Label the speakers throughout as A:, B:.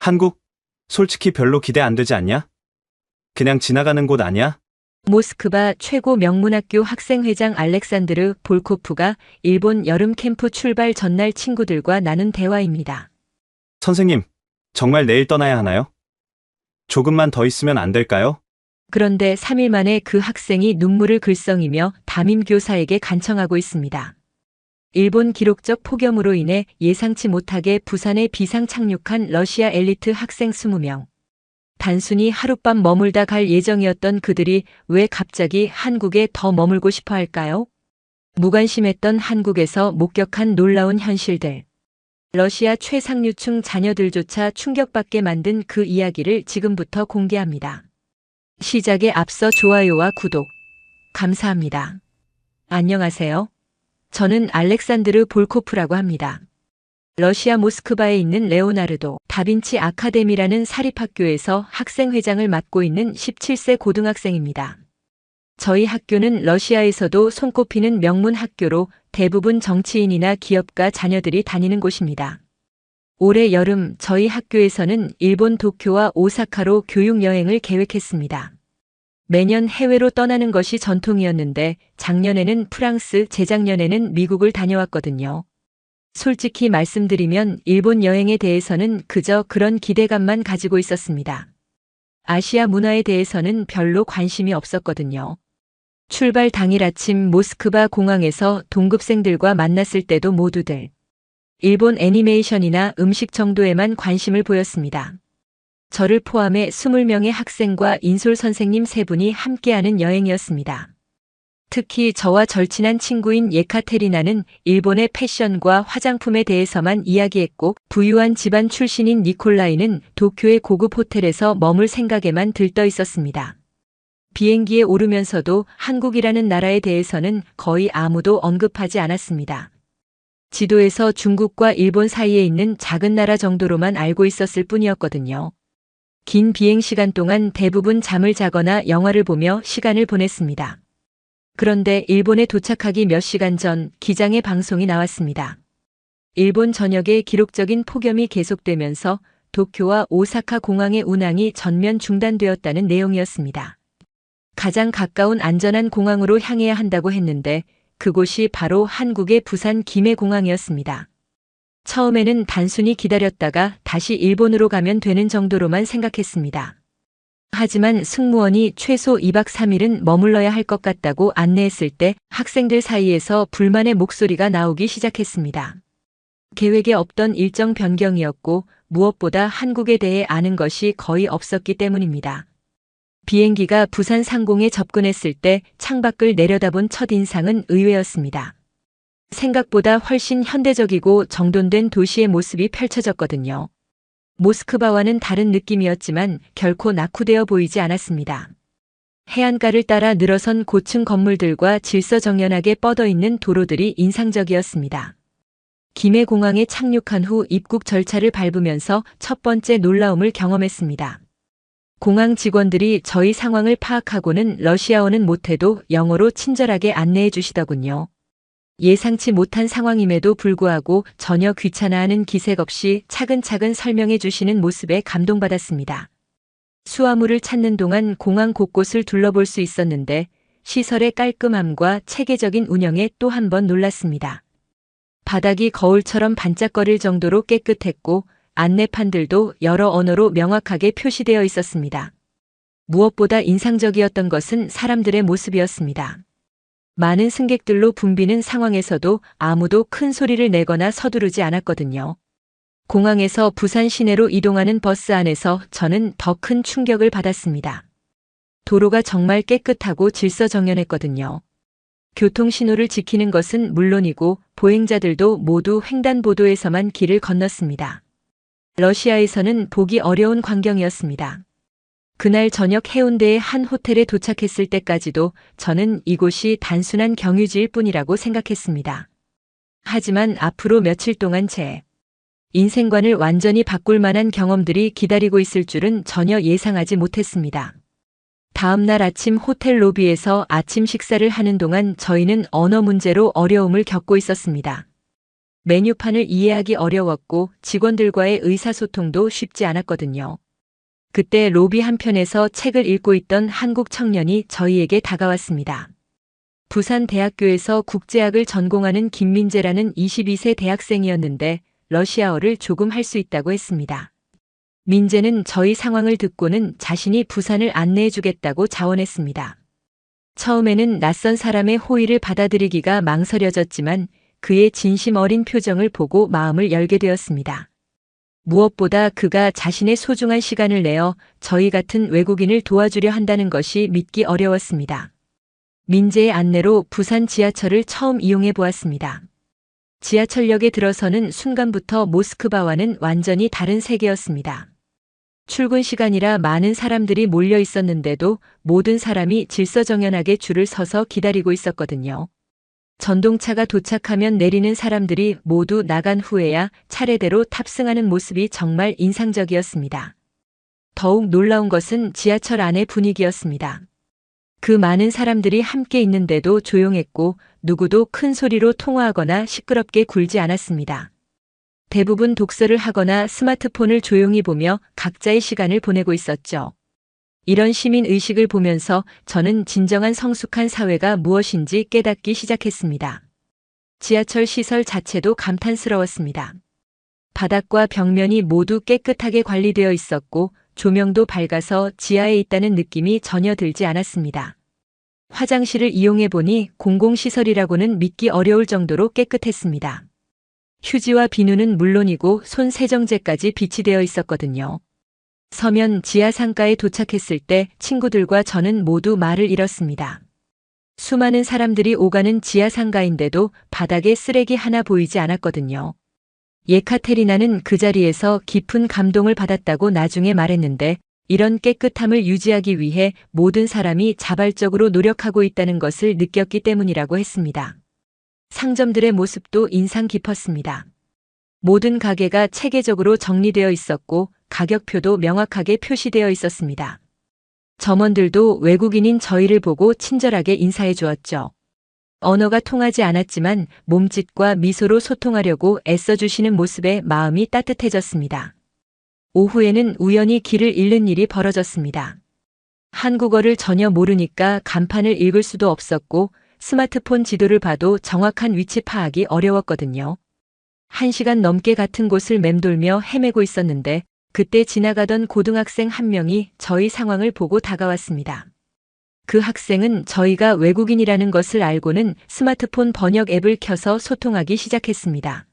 A: 한국? 솔직히 별로 기대 안 되지 않냐? 그냥 지나가는 곳 아니야?
B: 모스크바 최고 명문학교 학생회장 알렉산드르 볼코프가 일본 여름 캠프 출발 전날 친구들과 나눈 대화입니다.
A: 선생님, 정말 내일 떠나야 하나요? 조금만 더 있으면 안 될까요?
B: 그런데 3일 만에 그 학생이 눈물을 글썽이며 담임 교사에게 간청하고 있습니다. 일본 기록적 폭염으로 인해 예상치 못하게 부산에 비상 착륙한 러시아 엘리트 학생 20명. 단순히 하룻밤 머물다 갈 예정이었던 그들이 왜 갑자기 한국에 더 머물고 싶어 할까요? 무관심했던 한국에서 목격한 놀라운 현실들. 러시아 최상류층 자녀들조차 충격받게 만든 그 이야기를 지금부터 공개합니다. 시작에 앞서 좋아요와 구독 감사합니다. 안녕하세요. 저는 알렉산드르 볼코프라고 합니다. 러시아 모스크바에 있는 레오나르도 다빈치 아카데미라는 사립학교에서 학생회장을 맡고 있는 17세 고등학생입니다. 저희 학교는 러시아에서도 손꼽히는 명문 학교로 대부분 정치인이나 기업가 자녀들이 다니는 곳입니다. 올해 여름 저희 학교에서는 일본 도쿄와 오사카로 교육여행을 계획했습니다. 매년 해외로 떠나는 것이 전통이었는데 작년에는 프랑스, 재작년에는 미국을 다녀왔거든요. 솔직히 말씀드리면 일본 여행에 대해서는 그저 그런 기대감만 가지고 있었습니다. 아시아 문화에 대해서는 별로 관심이 없었거든요. 출발 당일 아침 모스크바 공항에서 동급생들과 만났을 때도 모두들 일본 애니메이션이나 음식 정도에만 관심을 보였습니다. 저를 포함해 20명의 학생과 인솔 선생님 3분이 함께하는 여행이었습니다. 특히 저와 절친한 친구인 예카테리나는 일본의 패션과 화장품에 대해서만 이야기했고 부유한 집안 출신인 니콜라이는 도쿄의 고급 호텔에서 머물 생각에만 들떠 있었습니다. 비행기에 오르면서도 한국이라는 나라에 대해서는 거의 아무도 언급하지 않았습니다. 지도에서 중국과 일본 사이에 있는 작은 나라 정도로만 알고 있었을 뿐이었거든요. 긴 비행 시간 동안 대부분 잠을 자거나 영화를 보며 시간을 보냈습니다. 그런데 일본에 도착하기 몇 시간 전 기장의 방송이 나왔습니다. 일본 전역에 기록적인 폭염이 계속되면서 도쿄와 오사카 공항의 운항이 전면 중단되었다는 내용이었습니다. 가장 가까운 안전한 공항으로 향해야 한다고 했는데 그곳이 바로 한국의 부산 김해공항이었습니다. 처음에는 단순히 기다렸다가 다시 일본으로 가면 되는 정도로만 생각했습니다. 하지만 승무원이 최소 2박 3일은 머물러야 할 것 같다고 안내했을 때 학생들 사이에서 불만의 목소리가 나오기 시작했습니다. 계획에 없던 일정 변경이었고 무엇보다 한국에 대해 아는 것이 거의 없었기 때문입니다. 비행기가 부산 상공에 접근했을 때 창밖을 내려다본 첫인상은 의외였습니다. 생각보다 훨씬 현대적이고 정돈된 도시의 모습이 펼쳐졌거든요. 모스크바와는 다른 느낌이었지만 결코 낙후되어 보이지 않았습니다. 해안가를 따라 늘어선 고층 건물들과 질서정연하게 뻗어있는 도로들이 인상적이었습니다. 김해공항에 착륙한 후 입국 절차를 밟으면서 첫 번째 놀라움을 경험했습니다. 공항 직원들이 저희 상황을 파악하고는 러시아어는 못해도 영어로 친절하게 안내해 주시더군요. 예상치 못한 상황임에도 불구하고 전혀 귀찮아하는 기색 없이 차근차근 설명해 주시는 모습에 감동받았습니다. 수화물을 찾는 동안 공항 곳곳을 둘러볼 수 있었는데 시설의 깔끔함과 체계적인 운영에 또 한 번 놀랐습니다. 바닥이 거울처럼 반짝거릴 정도로 깨끗했고 안내판들도 여러 언어로 명확하게 표시되어 있었습니다. 무엇보다 인상적이었던 것은 사람들의 모습이었습니다. 많은 승객들로 붐비는 상황에서도 아무도 큰 소리를 내거나 서두르지 않았거든요. 공항에서 부산 시내로 이동하는 버스 안에서 저는 더 큰 충격을 받았습니다. 도로가 정말 깨끗하고 질서정연했거든요. 교통신호를 지키는 것은 물론이고 보행자들도 모두 횡단보도에서만 길을 건넜습니다. 러시아에서는 보기 어려운 광경이었습니다. 그날 저녁 해운대의 한 호텔에 도착했을 때까지도 저는 이곳이 단순한 경유지일 뿐이라고 생각했습니다. 하지만 앞으로 며칠 동안 제 인생관을 완전히 바꿀 만한 경험들이 기다리고 있을 줄은 전혀 예상하지 못했습니다. 다음 날 아침 호텔 로비에서 아침 식사를 하는 동안 저희는 언어 문제로 어려움을 겪고 있었습니다. 메뉴판을 이해하기 어려웠고 직원들과의 의사소통도 쉽지 않았거든요. 그때 로비 한편에서 책을 읽고 있던 한국 청년이 저희에게 다가왔습니다. 부산대학교에서 국제학을 전공하는 김민재라는 22세 대학생이었는데 러시아어를 조금 할 수 있다고 했습니다. 민재는 저희 상황을 듣고는 자신이 부산을 안내해 주겠다고 자원했습니다. 처음에는 낯선 사람의 호의를 받아들이기가 망설여졌지만 그의 진심 어린 표정을 보고 마음을 열게 되었습니다. 무엇보다 그가 자신의 소중한 시간을 내어 저희 같은 외국인을 도와주려 한다는 것이 믿기 어려웠습니다. 민재의 안내로 부산 지하철을 처음 이용해 보았습니다. 지하철역에 들어서는 순간부터 모스크바와는 완전히 다른 세계였습니다. 출근 시간이라 많은 사람들이 몰려 있었는데도 모든 사람이 질서정연하게 줄을 서서 기다리고 있었거든요. 전동차가 도착하면 내리는 사람들이 모두 나간 후에야 차례대로 탑승하는 모습이 정말 인상적이었습니다. 더욱 놀라운 것은 지하철 안의 분위기였습니다. 그 많은 사람들이 함께 있는데도 조용했고 누구도 큰 소리로 통화하거나 시끄럽게 굴지 않았습니다. 대부분 독서를 하거나 스마트폰을 조용히 보며 각자의 시간을 보내고 있었죠. 이런 시민 의식을 보면서 저는 진정한 성숙한 사회가 무엇인지 깨닫기 시작했습니다. 지하철 시설 자체도 감탄스러웠습니다. 바닥과 벽면이 모두 깨끗하게 관리되어 있었고 조명도 밝아서 지하에 있다는 느낌이 전혀 들지 않았습니다. 화장실을 이용해 보니 공공시설이라고는 믿기 어려울 정도로 깨끗했습니다. 휴지와 비누는 물론이고 손 세정제까지 비치되어 있었거든요. 서면 지하 상가에 도착했을 때 친구들과 저는 모두 말을 잃었습니다. 수많은 사람들이 오가는 지하 상가인데도 바닥에 쓰레기 하나 보이지 않았거든요. 예카테리나는 그 자리에서 깊은 감동을 받았다고 나중에 말했는데 이런 깨끗함을 유지하기 위해 모든 사람이 자발적으로 노력하고 있다는 것을 느꼈기 때문이라고 했습니다. 상점들의 모습도 인상 깊었습니다. 모든 가게가 체계적으로 정리되어 있었고 가격표도 명확하게 표시되어 있었습니다. 점원들도 외국인인 저희를 보고 친절하게 인사해 주었죠. 언어가 통하지 않았지만 몸짓과 미소로 소통하려고 애써주시는 모습에 마음이 따뜻해졌습니다. 오후에는 우연히 길을 잃는 일이 벌어졌습니다. 한국어를 전혀 모르니까 간판을 읽을 수도 없었고 스마트폰 지도를 봐도 정확한 위치 파악이 어려웠거든요. 1시간 넘게 같은 곳을 맴돌며 헤매고 있었는데 그때 지나가던 고등학생 한 명이 저희 상황을 보고 다가왔습니다. 그 학생은 저희가 외국인이라는 것을 알고는 스마트폰 번역 앱을 켜서 소통하기 시작했습니다.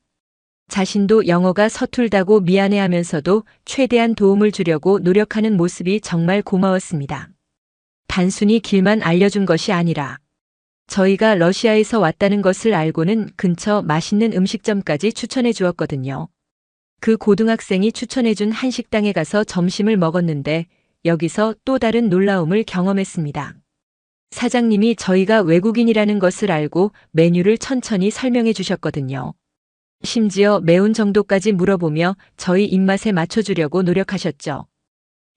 B: 자신도 영어가 서툴다고 미안해하면서도 최대한 도움을 주려고 노력하는 모습이 정말 고마웠습니다. 단순히 길만 알려준 것이 아니라 저희가 러시아에서 왔다는 것을 알고는 근처 맛있는 음식점까지 추천해 주었거든요. 그 고등학생이 추천해준 한식당에 가서 점심을 먹었는데 여기서 또 다른 놀라움을 경험했습니다. 사장님이 저희가 외국인이라는 것을 알고 메뉴를 천천히 설명해 주셨거든요. 심지어 매운 정도까지 물어보며 저희 입맛에 맞춰주려고 노력하셨죠.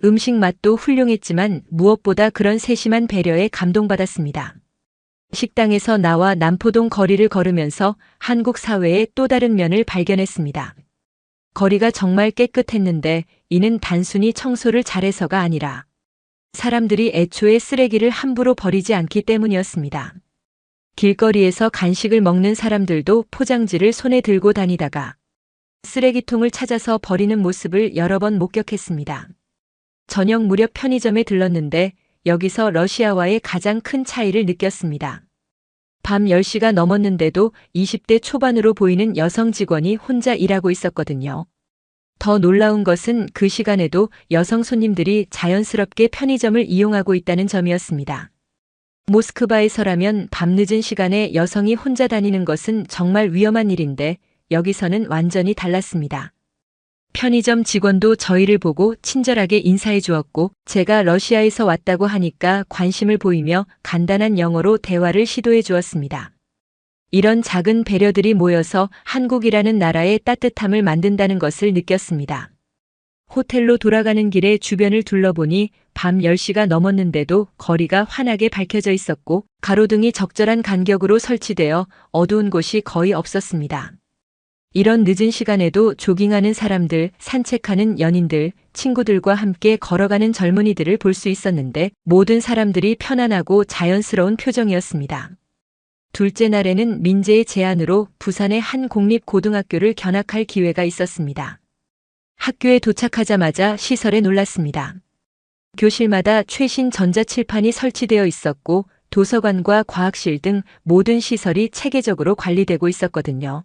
B: 음식 맛도 훌륭했지만 무엇보다 그런 세심한 배려에 감동받았습니다. 식당에서 나와 남포동 거리를 걸으면서 한국 사회의 또 다른 면을 발견했습니다. 거리가 정말 깨끗했는데 이는 단순히 청소를 잘해서가 아니라 사람들이 애초에 쓰레기를 함부로 버리지 않기 때문이었습니다. 길거리에서 간식을 먹는 사람들도 포장지를 손에 들고 다니다가 쓰레기통을 찾아서 버리는 모습을 여러 번 목격했습니다. 저녁 무렵 편의점에 들렀는데 여기서 러시아와의 가장 큰 차이를 느꼈습니다. 밤 10시가 넘었는데도 20대 초반으로 보이는 여성 직원이 혼자 일하고 있었거든요. 더 놀라운 것은 그 시간에도 여성 손님들이 자연스럽게 편의점을 이용하고 있다는 점이었습니다. 모스크바에서라면 밤늦은 시간에 여성이 혼자 다니는 것은 정말 위험한 일인데 여기서는 완전히 달랐습니다. 편의점 직원도 저희를 보고 친절하게 인사해 주었고 제가 러시아에서 왔다고 하니까 관심을 보이며 간단한 영어로 대화를 시도해 주었습니다. 이런 작은 배려들이 모여서 한국이라는 나라의 따뜻함을 만든다는 것을 느꼈습니다. 호텔로 돌아가는 길에 주변을 둘러보니 밤 10시가 넘었는데도 거리가 환하게 밝혀져 있었고 가로등이 적절한 간격으로 설치되어 어두운 곳이 거의 없었습니다. 이런 늦은 시간에도 조깅하는 사람들, 산책하는 연인들, 친구들과 함께 걸어가는 젊은이들을 볼 수 있었는데 모든 사람들이 편안하고 자연스러운 표정이었습니다. 둘째 날에는 민재의 제안으로 부산의 한 공립고등학교를 견학할 기회가 있었습니다. 학교에 도착하자마자 시설에 놀랐습니다. 교실마다 최신 전자칠판이 설치되어 있었고 도서관과 과학실 등 모든 시설이 체계적으로 관리되고 있었거든요.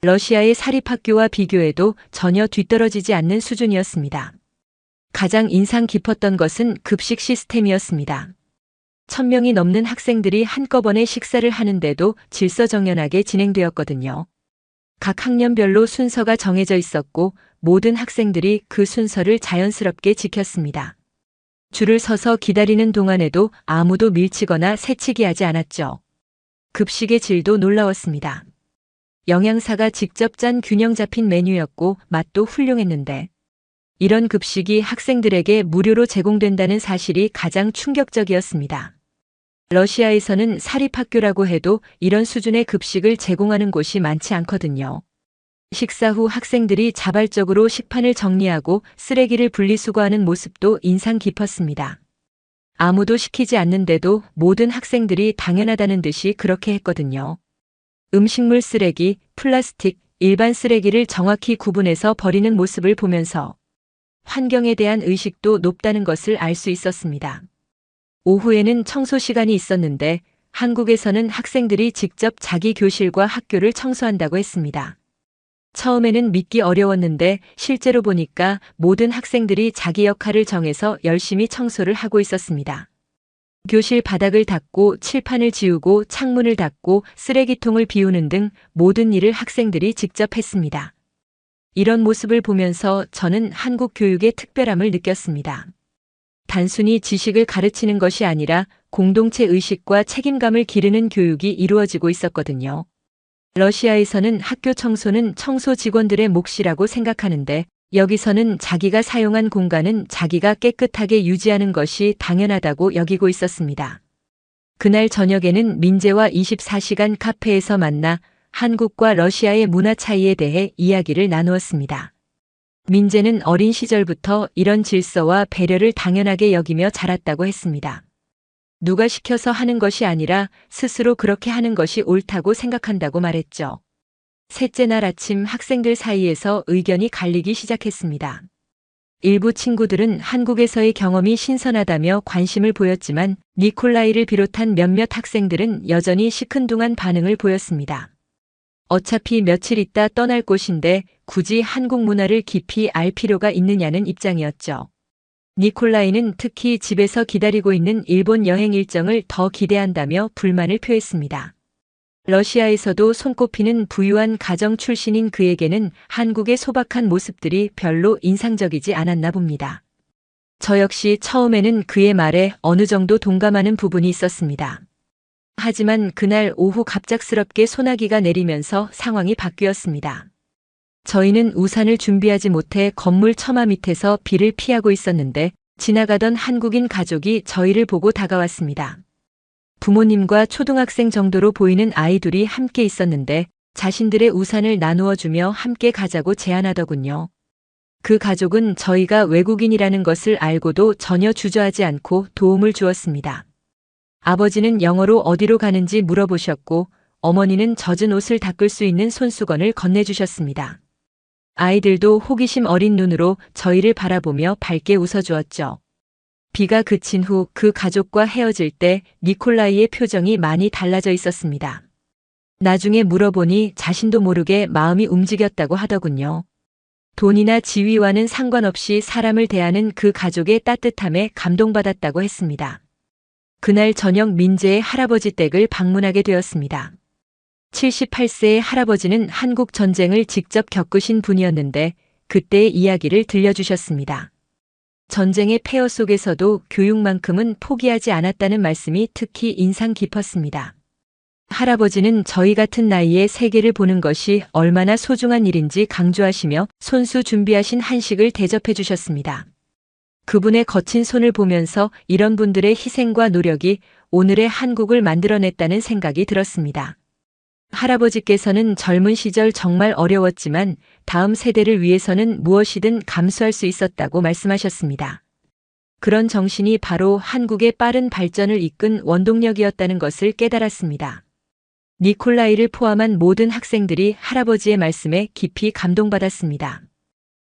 B: 러시아의 사립학교와 비교해도 전혀 뒤떨어지지 않는 수준이었습니다. 가장 인상 깊었던 것은 급식 시스템이었습니다. 1000명이 넘는 학생들이 한꺼번에 식사를 하는데도 질서정연하게 진행되었거든요. 각 학년별로 순서가 정해져 있었고 모든 학생들이 그 순서를 자연스럽게 지켰습니다. 줄을 서서 기다리는 동안에도 아무도 밀치거나 새치기 하지 않았죠. 급식의 질도 놀라웠습니다. 영양사가 직접 짠 균형 잡힌 메뉴였고 맛도 훌륭했는데 이런 급식이 학생들에게 무료로 제공된다는 사실이 가장 충격적이었습니다. 러시아에서는 사립학교라고 해도 이런 수준의 급식을 제공하는 곳이 많지 않거든요. 식사 후 학생들이 자발적으로 식판을 정리하고 쓰레기를 분리수거하는 모습도 인상 깊었습니다. 아무도 시키지 않는데도 모든 학생들이 당연하다는 듯이 그렇게 했거든요. 음식물 쓰레기, 플라스틱, 일반 쓰레기를 정확히 구분해서 버리는 모습을 보면서 환경에 대한 의식도 높다는 것을 알 수 있었습니다. 오후에는 청소 시간이 있었는데 한국에서는 학생들이 직접 자기 교실과 학교를 청소한다고 했습니다. 처음에는 믿기 어려웠는데 실제로 보니까 모든 학생들이 자기 역할을 정해서 열심히 청소를 하고 있었습니다. 교실 바닥을 닦고 칠판을 지우고 창문을 닫고 쓰레기통을 비우는 등 모든 일을 학생들이 직접 했습니다. 이런 모습을 보면서 저는 한국 교육의 특별함을 느꼈습니다. 단순히 지식을 가르치는 것이 아니라 공동체 의식과 책임감을 기르는 교육이 이루어지고 있었거든요. 러시아에서는 학교 청소는 청소 직원들의 몫이라고 생각하는데 여기서는 자기가 사용한 공간은 자기가 깨끗하게 유지하는 것이 당연하다고 여기고 있었습니다. 그날 저녁에는 민재와 24시간 카페에서 만나 한국과 러시아의 문화 차이에 대해 이야기를 나누었습니다. 민재는 어린 시절부터 이런 질서와 배려를 당연하게 여기며 자랐다고 했습니다. 누가 시켜서 하는 것이 아니라 스스로 그렇게 하는 것이 옳다고 생각한다고 말했죠. 셋째 날 아침 학생들 사이에서 의견이 갈리기 시작했습니다. 일부 친구들은 한국에서의 경험이 신선하다며 관심을 보였지만 니콜라이를 비롯한 몇몇 학생들은 여전히 시큰둥한 반응을 보였습니다. 어차피 며칠 있다 떠날 곳인데 굳이 한국 문화를 깊이 알 필요가 있느냐는 입장이었죠. 니콜라이는 특히 집에서 기다리고 있는 일본 여행 일정을 더 기대한다며 불만을 표했습니다. 러시아에서도 손꼽히는 부유한 가정 출신인 그에게는 한국의 소박한 모습들이 별로 인상적이지 않았나 봅니다. 저 역시 처음에는 그의 말에 어느 정도 동감하는 부분이 있었습니다. 하지만 그날 오후 갑작스럽게 소나기가 내리면서 상황이 바뀌었습니다. 저희는 우산을 준비하지 못해 건물 처마 밑에서 비를 피하고 있었는데 지나가던 한국인 가족이 저희를 보고 다가왔습니다. 부모님과 초등학생 정도로 보이는 아이들이 함께 있었는데 자신들의 우산을 나누어 주며 함께 가자고 제안하더군요. 그 가족은 저희가 외국인이라는 것을 알고도 전혀 주저하지 않고 도움을 주었습니다. 아버지는 영어로 어디로 가는지 물어보셨고 어머니는 젖은 옷을 닦을 수 있는 손수건을 건네주셨습니다. 아이들도 호기심 어린 눈으로 저희를 바라보며 밝게 웃어주었죠. 비가 그친 후 그 가족과 헤어질 때 니콜라이의 표정이 많이 달라져 있었습니다. 나중에 물어보니 자신도 모르게 마음이 움직였다고 하더군요. 돈이나 지위와는 상관없이 사람을 대하는 그 가족의 따뜻함에 감동받았다고 했습니다. 그날 저녁 민재의 할아버지 댁을 방문하게 되었습니다. 78세의 할아버지는 한국 전쟁을 직접 겪으신 분이었는데 그때의 이야기를 들려주셨습니다. 전쟁의 폐허 속에서도 교육만큼은 포기하지 않았다는 말씀이 특히 인상 깊었습니다. 할아버지는 저희 같은 나이에 세계를 보는 것이 얼마나 소중한 일인지 강조하시며 손수 준비하신 한식을 대접해 주셨습니다. 그분의 거친 손을 보면서 이런 분들의 희생과 노력이 오늘의 한국을 만들어냈다는 생각이 들었습니다. 할아버지께서는 젊은 시절 정말 어려웠지만 다음 세대를 위해서는 무엇이든 감수할 수 있었다고 말씀하셨습니다. 그런 정신이 바로 한국의 빠른 발전을 이끈 원동력이었다는 것을 깨달았습니다. 니콜라이를 포함한 모든 학생들이 할아버지의 말씀에 깊이 감동받았습니다.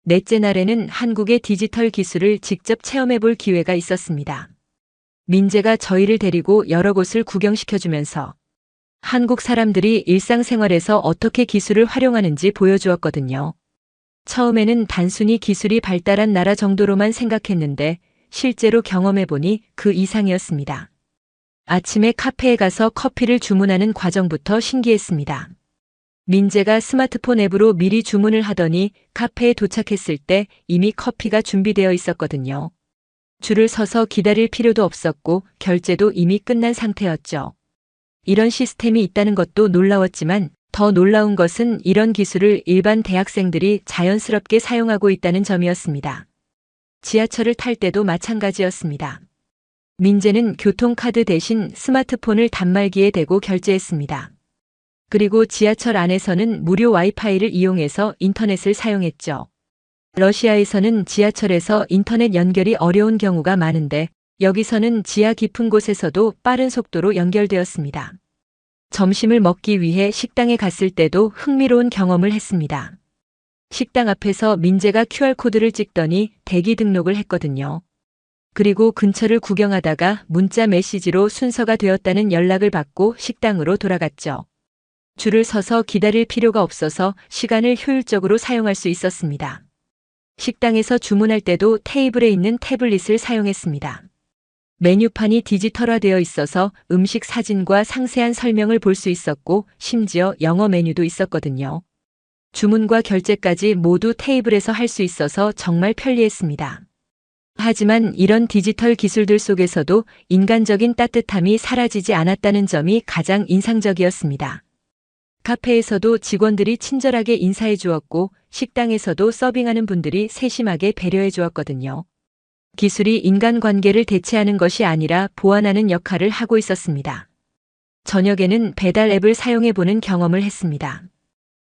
B: 넷째 날에는 한국의 디지털 기술을 직접 체험해 볼 기회가 있었습니다. 민재가 저희를 데리고 여러 곳을 구경시켜주면서 한국 사람들이 일상생활에서 어떻게 기술을 활용하는지 보여주었거든요. 처음에는 단순히 기술이 발달한 나라 정도로만 생각했는데 실제로 경험해보니 그 이상이었습니다. 아침에 카페에 가서 커피를 주문하는 과정부터 신기했습니다. 민재가 스마트폰 앱으로 미리 주문을 하더니 카페에 도착했을 때 이미 커피가 준비되어 있었거든요. 줄을 서서 기다릴 필요도 없었고 결제도 이미 끝난 상태였죠. 이런 시스템이 있다는 것도 놀라웠지만 더 놀라운 것은 이런 기술을 일반 대학생들이 자연스럽게 사용하고 있다는 점이었습니다. 지하철을 탈 때도 마찬가지였습니다. 민재는 교통카드 대신 스마트폰을 단말기에 대고 결제했습니다. 그리고 지하철 안에서는 무료 와이파이를 이용해서 인터넷을 사용했죠. 러시아에서는 지하철에서 인터넷 연결이 어려운 경우가 많은데 여기서는 지하 깊은 곳에서도 빠른 속도로 연결되었습니다. 점심을 먹기 위해 식당에 갔을 때도 흥미로운 경험을 했습니다. 식당 앞에서 민재가 QR코드를 찍더니 대기 등록을 했거든요. 그리고 근처를 구경하다가 문자 메시지로 순서가 되었다는 연락을 받고 식당으로 돌아갔죠. 줄을 서서 기다릴 필요가 없어서 시간을 효율적으로 사용할 수 있었습니다. 식당에서 주문할 때도 테이블에 있는 태블릿을 사용했습니다. 메뉴판이 디지털화되어 있어서 음식 사진과 상세한 설명을 볼 수 있었고 심지어 영어 메뉴도 있었거든요. 주문과 결제까지 모두 테이블에서 할 수 있어서 정말 편리했습니다. 하지만 이런 디지털 기술들 속에서도 인간적인 따뜻함이 사라지지 않았다는 점이 가장 인상적이었습니다. 카페에서도 직원들이 친절하게 인사해 주었고 식당에서도 서빙하는 분들이 세심하게 배려해 주었거든요. 기술이 인간관계를 대체하는 것이 아니라 보완하는 역할을 하고 있었습니다. 저녁에는 배달 앱을 사용해 보는 경험을 했습니다.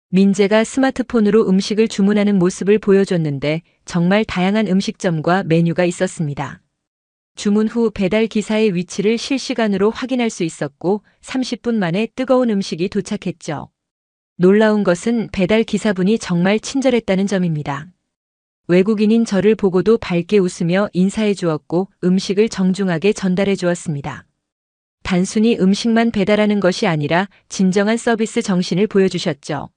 B: 민재가 스마트폰으로 음식을 주문하는 모습을 보여줬는데 정말 다양한 음식점과 메뉴가 있었습니다. 주문 후 배달 기사의 위치를 실시간으로 확인할 수 있었고 30분 만에 뜨거운 음식이 도착했죠. 놀라운 것은 배달 기사분이 정말 친절했다는 점입니다. 외국인인 저를 보고도 밝게 웃으며 인사해 주었고 음식을 정중하게 전달해 주었습니다. 단순히 음식만 배달하는 것이 아니라 진정한 서비스 정신을 보여주셨죠.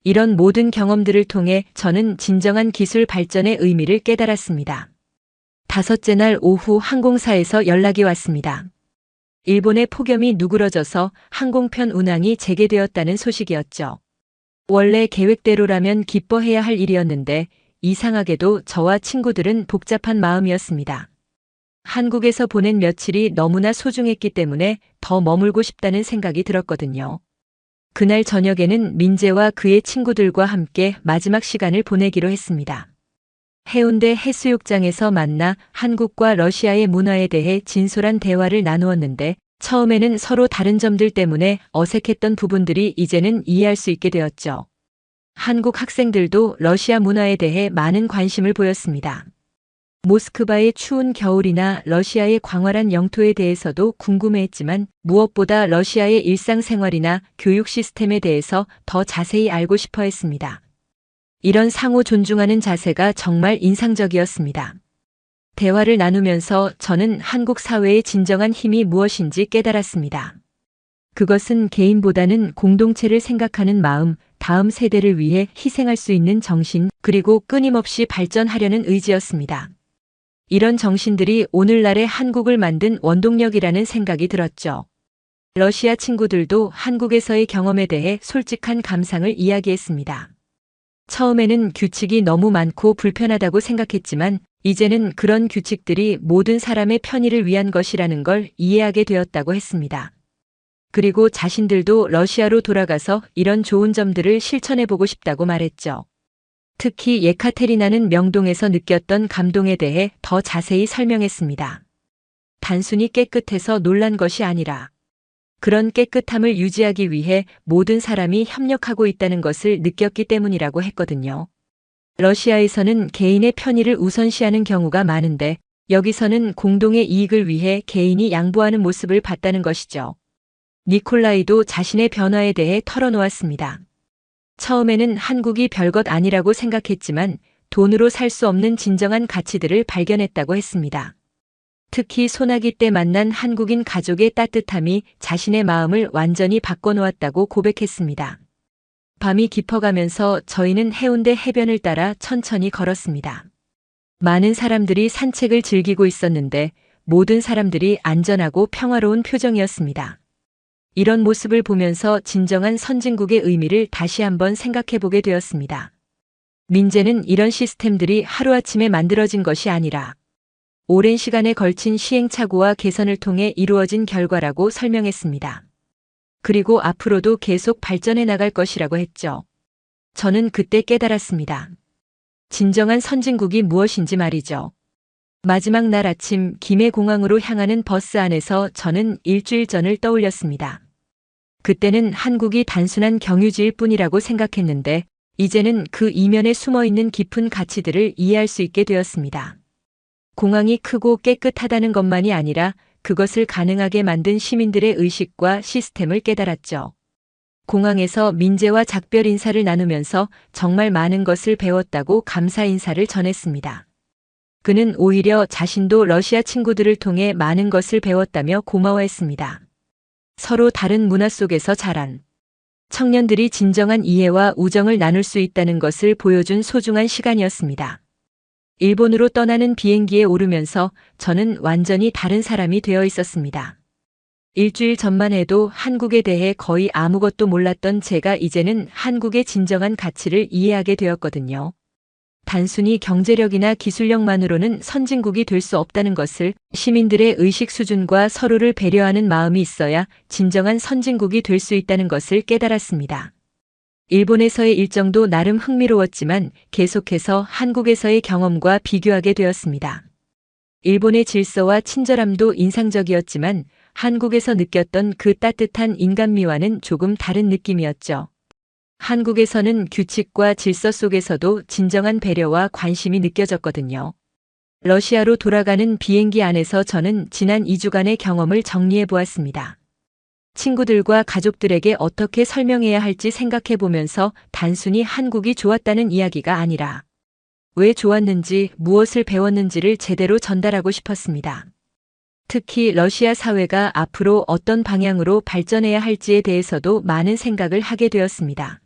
B: 이런 모든 경험들을 통해 저는 진정한 기술 발전의 의미를 깨달았습니다. 다섯째 날 오후 항공사에서 연락이 왔습니다. 일본의 폭염이 누그러져서 항공편 운항이 재개되었다는 소식이었죠. 원래 계획대로라면 기뻐해야 할 일이었는데 이상하게도 저와 친구들은 복잡한 마음이었습니다. 한국에서 보낸 며칠이 너무나 소중했기 때문에 더 머물고 싶다는 생각이 들었거든요. 그날 저녁에는 민재와 그의 친구들과 함께 마지막 시간을 보내기로 했습니다. 해운대 해수욕장에서 만나 한국과 러시아의 문화에 대해 진솔한 대화를 나누었는데 처음에는 서로 다른 점들 때문에 어색했던 부분들이 이제는 이해할 수 있게 되었죠. 한국 학생들도 러시아 문화에 대해 많은 관심을 보였습니다. 모스크바의 추운 겨울이나 러시아의 광활한 영토에 대해서도 궁금해했지만 무엇보다 러시아의 일상생활이나 교육 시스템에 대해서 더 자세히 알고 싶어 했습니다. 이런 상호 존중하는 자세가 정말 인상적이었습니다. 대화를 나누면서 저는 한국 사회의 진정한 힘이 무엇인지 깨달았습니다. 그것은 개인보다는 공동체를 생각하는 마음, 다음 세대를 위해 희생할 수 있는 정신, 그리고 끊임없이 발전하려는 의지였습니다. 이런 정신들이 오늘날의 한국을 만든 원동력이라는 생각이 들었죠. 러시아 친구들도 한국에서의 경험에 대해 솔직한 감상을 이야기했습니다. 처음에는 규칙이 너무 많고 불편하다고 생각했지만 이제는 그런 규칙들이 모든 사람의 편의를 위한 것이라는 걸 이해하게 되었다고 했습니다. 그리고 자신들도 러시아로 돌아가서 이런 좋은 점들을 실천해보고 싶다고 말했죠. 특히 예카테리나는 명동에서 느꼈던 감동에 대해 더 자세히 설명했습니다. 단순히 깨끗해서 놀란 것이 아니라 그런 깨끗함을 유지하기 위해 모든 사람이 협력하고 있다는 것을 느꼈기 때문이라고 했거든요. 러시아에서는 개인의 편의를 우선시하는 경우가 많은데 여기서는 공동의 이익을 위해 개인이 양보하는 모습을 봤다는 것이죠. 니콜라이도 자신의 변화에 대해 털어놓았습니다. 처음에는 한국이 별것 아니라고 생각했지만 돈으로 살 수 없는 진정한 가치들을 발견했다고 했습니다. 특히 소나기 때 만난 한국인 가족의 따뜻함이 자신의 마음을 완전히 바꿔놓았다고 고백했습니다. 밤이 깊어가면서 저희는 해운대 해변을 따라 천천히 걸었습니다. 많은 사람들이 산책을 즐기고 있었는데 모든 사람들이 안전하고 평화로운 표정이었습니다. 이런 모습을 보면서 진정한 선진국의 의미를 다시 한번 생각해 보게 되었습니다. 민재는 이런 시스템들이 하루아침에 만들어진 것이 아니라 오랜 시간에 걸친 시행착오와 개선을 통해 이루어진 결과라고 설명했습니다. 그리고 앞으로도 계속 발전해 나갈 것이라고 했죠. 저는 그때 깨달았습니다. 진정한 선진국이 무엇인지 말이죠. 마지막 날 아침 김해공항으로 향하는 버스 안에서 저는 일주일 전을 떠올렸습니다. 그때는 한국이 단순한 경유지일 뿐이라고 생각했는데 이제는 그 이면에 숨어있는 깊은 가치들을 이해할 수 있게 되었습니다. 공항이 크고 깨끗하다는 것만이 아니라 그것을 가능하게 만든 시민들의 의식과 시스템을 깨달았죠. 공항에서 민재와 작별 인사를 나누면서 정말 많은 것을 배웠다고 감사 인사를 전했습니다. 그는 오히려 자신도 러시아 친구들을 통해 많은 것을 배웠다며 고마워했습니다. 서로 다른 문화 속에서 자란 청년들이 진정한 이해와 우정을 나눌 수 있다는 것을 보여준 소중한 시간이었습니다. 일본으로 떠나는 비행기에 오르면서 저는 완전히 다른 사람이 되어 있었습니다. 일주일 전만 해도 한국에 대해 거의 아무것도 몰랐던 제가 이제는 한국의 진정한 가치를 이해하게 되었거든요. 단순히 경제력이나 기술력만으로는 선진국이 될 수 없다는 것을, 시민들의 의식 수준과 서로를 배려하는 마음이 있어야 진정한 선진국이 될 수 있다는 것을 깨달았습니다. 일본에서의 일정도 나름 흥미로웠지만 계속해서 한국에서의 경험과 비교하게 되었습니다. 일본의 질서와 친절함도 인상적이었지만 한국에서 느꼈던 그 따뜻한 인간미와는 조금 다른 느낌이었죠. 한국에서는 규칙과 질서 속에서도 진정한 배려와 관심이 느껴졌거든요. 러시아로 돌아가는 비행기 안에서 저는 지난 2주간의 경험을 정리해 보았습니다. 친구들과 가족들에게 어떻게 설명해야 할지 생각해 보면서 단순히 한국이 좋았다는 이야기가 아니라 왜 좋았는지, 무엇을 배웠는지를 제대로 전달하고 싶었습니다. 특히 러시아 사회가 앞으로 어떤 방향으로 발전해야 할지에 대해서도 많은 생각을 하게 되었습니다.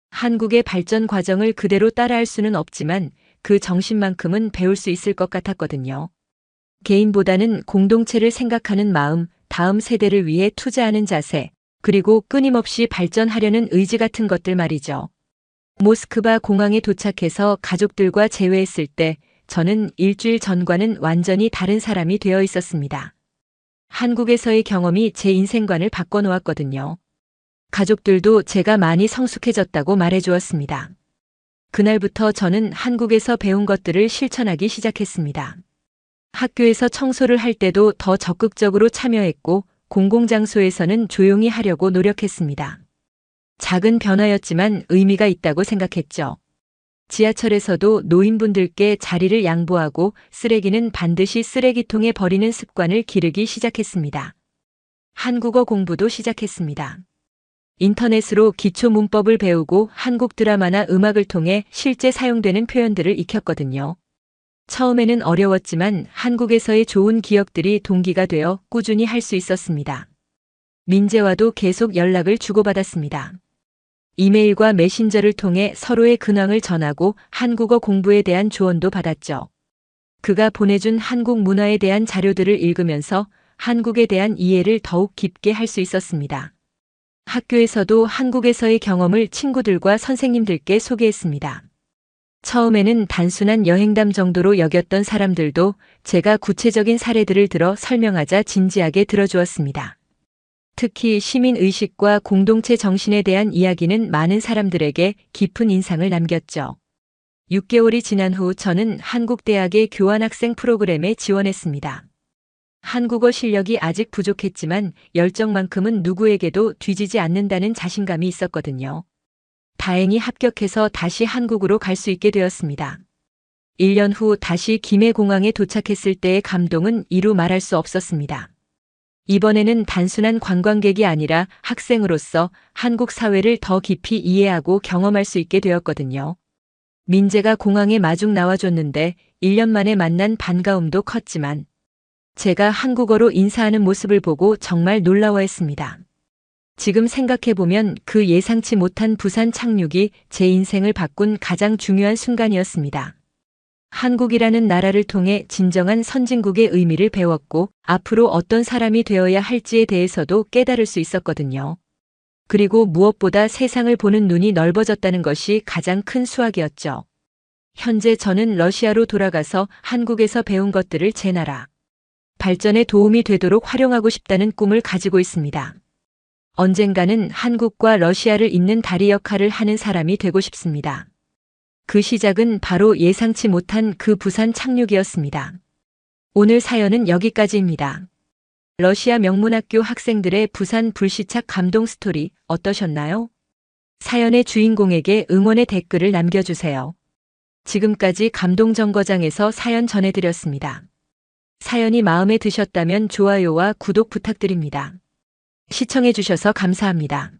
B: 한국의 발전 과정을 그대로 따라할 수는 없지만 그 정신만큼은 배울 수 있을 것 같았거든요. 개인보다는 공동체를 생각하는 마음, 다음 세대를 위해 투자하는 자세, 그리고 끊임없이 발전하려는 의지 같은 것들 말이죠. 모스크바 공항에 도착해서 가족들과 재회했을 때 저는 일주일 전과는 완전히 다른 사람이 되어 있었습니다. 한국에서의 경험이 제 인생관을 바꿔놓았거든요. 가족들도 제가 많이 성숙해졌다고 말해주었습니다. 그날부터 저는 한국에서 배운 것들을 실천하기 시작했습니다. 학교에서 청소를 할 때도 더 적극적으로 참여했고 공공장소에서는 조용히 하려고 노력했습니다. 작은 변화였지만 의미가 있다고 생각했죠. 지하철에서도 노인분들께 자리를 양보하고 쓰레기는 반드시 쓰레기통에 버리는 습관을 기르기 시작했습니다. 한국어 공부도 시작했습니다. 인터넷으로 기초 문법을 배우고 한국 드라마나 음악을 통해 실제 사용되는 표현들을 익혔거든요. 처음에는 어려웠지만 한국에서의 좋은 기억들이 동기가 되어 꾸준히 할 수 있었습니다. 민재와도 계속 연락을 주고받았습니다. 이메일과 메신저를 통해 서로의 근황을 전하고 한국어 공부에 대한 조언도 받았죠. 그가 보내준 한국 문화에 대한 자료들을 읽으면서 한국에 대한 이해를 더욱 깊게 할 수 있었습니다. 학교에서도 한국에서의 경험을 친구들과 선생님들께 소개했습니다. 처음에는 단순한 여행담 정도로 여겼던 사람들도 제가 구체적인 사례들을 들어 설명하자 진지하게 들어주었습니다. 특히 시민의식과 공동체 정신에 대한 이야기는 많은 사람들에게 깊은 인상을 남겼죠. 6개월이 지난 후 저는 한국 대학의 교환학생 프로그램에 지원했습니다. 한국어 실력이 아직 부족했지만 열정만큼은 누구에게도 뒤지지 않는다는 자신감이 있었거든요. 다행히 합격해서 다시 한국으로 갈 수 있게 되었습니다. 1년 후 다시 김해공항에 도착했을 때의 감동은 이루 말할 수 없었습니다. 이번에는 단순한 관광객이 아니라 학생으로서 한국 사회를 더 깊이 이해하고 경험할 수 있게 되었거든요. 민재가 공항에 마중 나와줬는데 1년 만에 만난 반가움도 컸지만 제가 한국어로 인사하는 모습을 보고 정말 놀라워했습니다. 지금 생각해보면 그 예상치 못한 부산 착륙이 제 인생을 바꾼 가장 중요한 순간이었습니다. 한국이라는 나라를 통해 진정한 선진국의 의미를 배웠고 앞으로 어떤 사람이 되어야 할지에 대해서도 깨달을 수 있었거든요. 그리고 무엇보다 세상을 보는 눈이 넓어졌다는 것이 가장 큰 수확이었죠. 현재 저는 러시아로 돌아가서 한국에서 배운 것들을 제 나라 발전에 도움이 되도록 활용하고 싶다는 꿈을 가지고 있습니다. 언젠가는 한국과 러시아를 잇는 다리 역할을 하는 사람이 되고 싶습니다. 그 시작은 바로 예상치 못한 그 부산 착륙이었습니다. 오늘 사연은 여기까지입니다. 러시아 명문학교 학생들의 부산 불시착 감동 스토리 어떠셨나요? 사연의 주인공에게 응원의 댓글을 남겨주세요. 지금까지 감동정거장에서 사연 전해드렸습니다. 사연이 마음에 드셨다면 좋아요와 구독 부탁드립니다. 시청해주셔서 감사합니다.